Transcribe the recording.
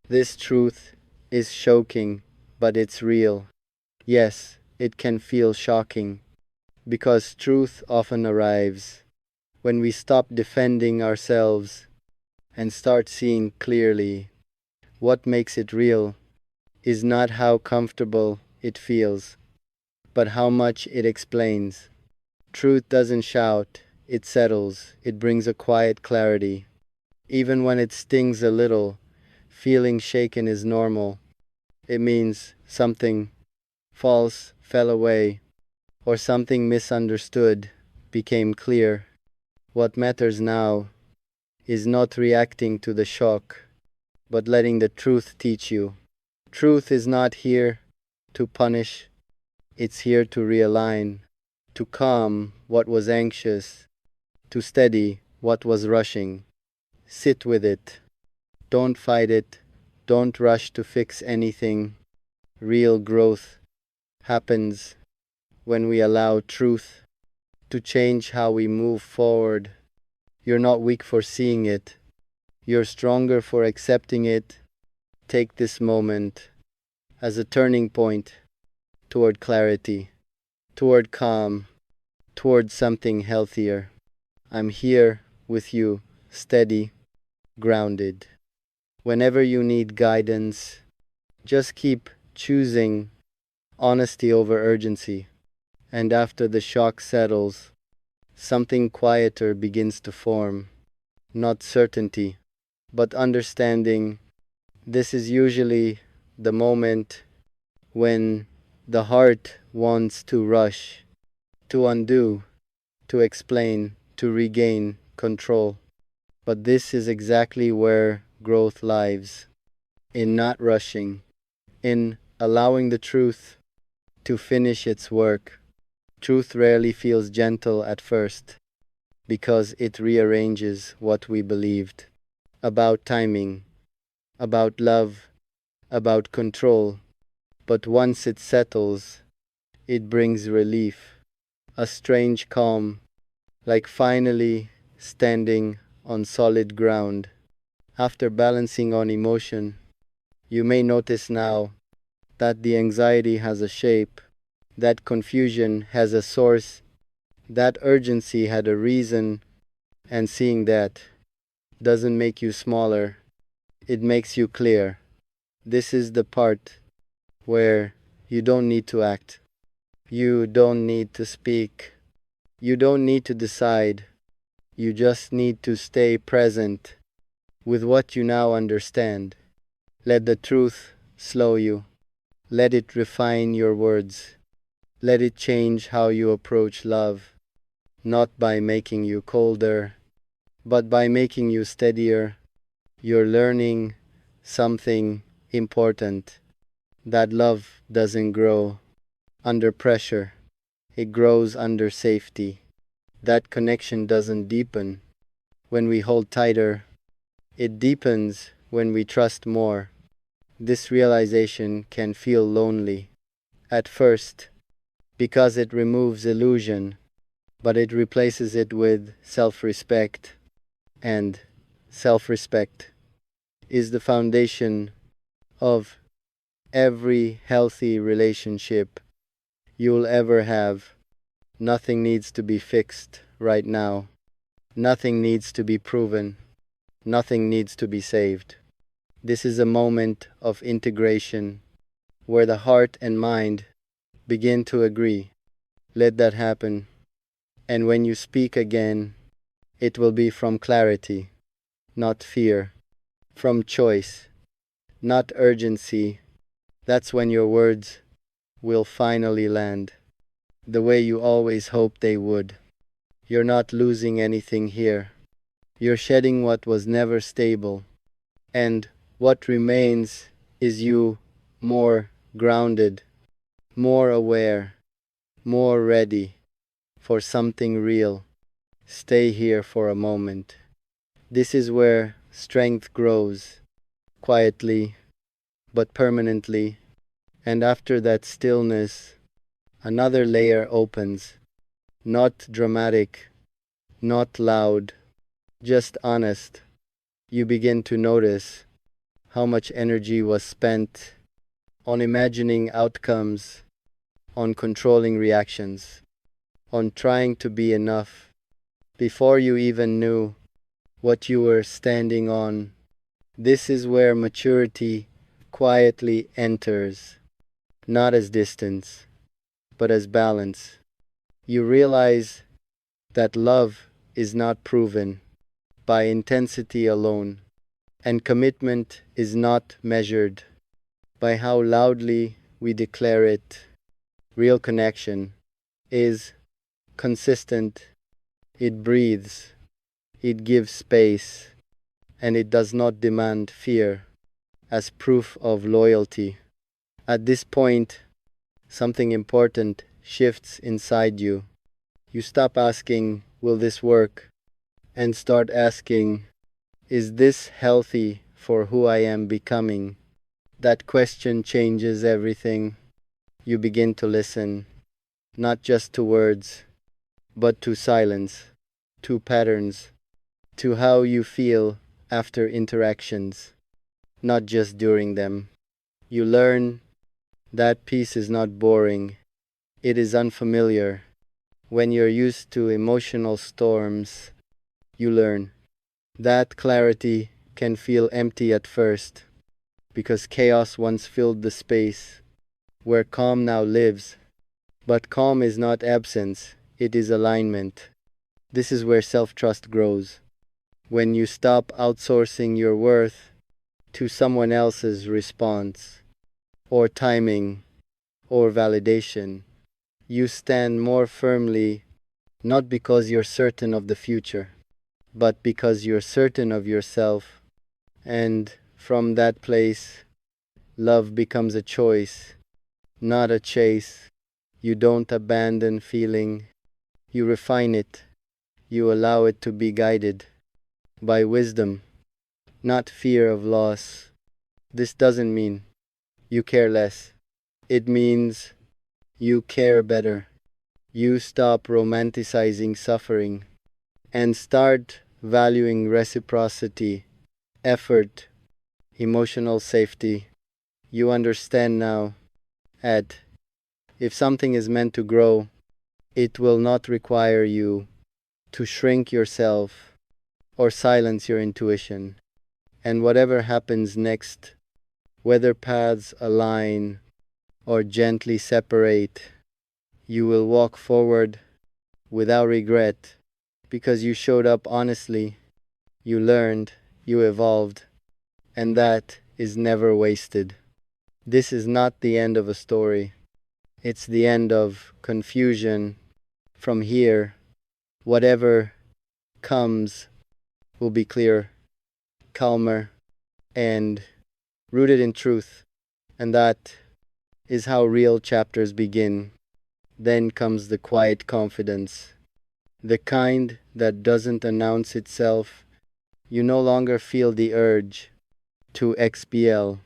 This truth is shocking, but it's real. Yes, it can feel shocking, because truth often arrives when we stop defending ourselves and start seeing clearly. What makes it real is not how comfortable it feels, but how much it explains. Truth doesn't shout, it settles, it brings a quiet clarity. Even when it stings a little, feeling shaken is normal. It means something false fell away, or something misunderstood became clear. What matters now is not reacting to the shock, but letting the truth teach you. Truth is not here to punish, it's here to realign, to calm what was anxious, to steady what was rushing. Sit with it. Don't fight it. Don't rush to fix anything. Real growth happens when we allow truth to change how we move forward. You're not weak for seeing it. You're stronger for accepting it. Take this moment as a turning point toward clarity, toward calm, toward something healthier. I'm here with you, steady, grounded. Whenever you need guidance, just keep choosing honesty over urgency. And after the shock settles, something quieter begins to form. Not certainty, but understanding. This is usually the moment when the heart wants to rush, to undo, to explain, to regain control. But this is exactly where growth lies, in not rushing, in allowing the truth to finish its work. Truth rarely feels gentle at first, because it rearranges what we believed about timing, about love, about control. But once it settles, it brings relief, a strange calm, like finally standing on solid ground. After balancing on emotion, you may notice now that the anxiety has a shape, that confusion has a source, that urgency had a reason, and seeing that doesn't make you smaller, it makes you clear. This is the part where you don't need to act, you don't need to speak, you don't need to decide, you just need to stay present with what you now understand. Let the truth slow you. Let it refine your words. Let it change how you approach love, not by making you colder, but by making you steadier. You're learning something important, that love doesn't grow under pressure, it grows under safety. That connection doesn't deepen when we hold tighter, it deepens when we trust more. This realization can feel lonely at first because it removes illusion, but it replaces it with self-respect, and self-respect is the foundation of every healthy relationship you'll ever have. Nothing needs to be fixed right now. Nothing needs to be proven. Nothing needs to be saved. This is a moment of integration where the heart and mind begin to agree. Let that happen. And when you speak again, it will be from clarity, not fear, from choice, not urgency. That's when your words will finally land, the way you always hoped they would. You're not losing anything here. You're shedding what was never stable. And what remains is you, more grounded, more aware, more ready for something real. Stay here for a moment. This is where strength grows, quietly but permanently. And after that stillness, another layer opens. Not dramatic, not loud, just honest. You begin to notice how much energy was spent on imagining outcomes, on controlling reactions, on trying to be enough before you even knew what you were standing on. This is where maturity quietly enters, not as distance, but as balance. You realize that love is not proven by intensity alone, and commitment is not measured by how loudly we declare it. Real connection is consistent, it breathes, it gives space, and it does not demand fear as proof of loyalty. At this point, something important shifts inside you. You stop asking, "Will this work?" and start asking, "Is this healthy for who I am becoming?" That question changes everything. You begin to listen, not just to words, but to silence, to patterns, to how you feel after interactions, not just during them. You learn that peace is not boring, it is unfamiliar. When you're used to emotional storms, you learn that clarity can feel empty at first, because chaos once filled the space where calm now lives. But calm is not absence, it is alignment. This is where self-trust grows. When you stop outsourcing your worth to someone else's response, or timing, or validation, you stand more firmly, not because you're certain of the future, but because you're certain of yourself. And from that place, love becomes a choice, not a chase. You don't abandon feeling, you refine it, you allow it to be guided by wisdom, not fear of loss. This doesn't mean you care less. It means you care better. You stop romanticizing suffering and start valuing reciprocity, effort, emotional safety. You understand now that if something is meant to grow, it will not require you to shrink yourself or silence your intuition. And whatever happens next, whether paths align or gently separate, you will walk forward without regret because you showed up honestly, you learned, you evolved, and that is never wasted. This is not the end of a story. It's the end of confusion. From here, whatever comes will be clear, calmer, and rooted in truth. And that is how real chapters begin. Then comes the quiet confidence, the kind that doesn't announce itself. You no longer feel the urge to expiate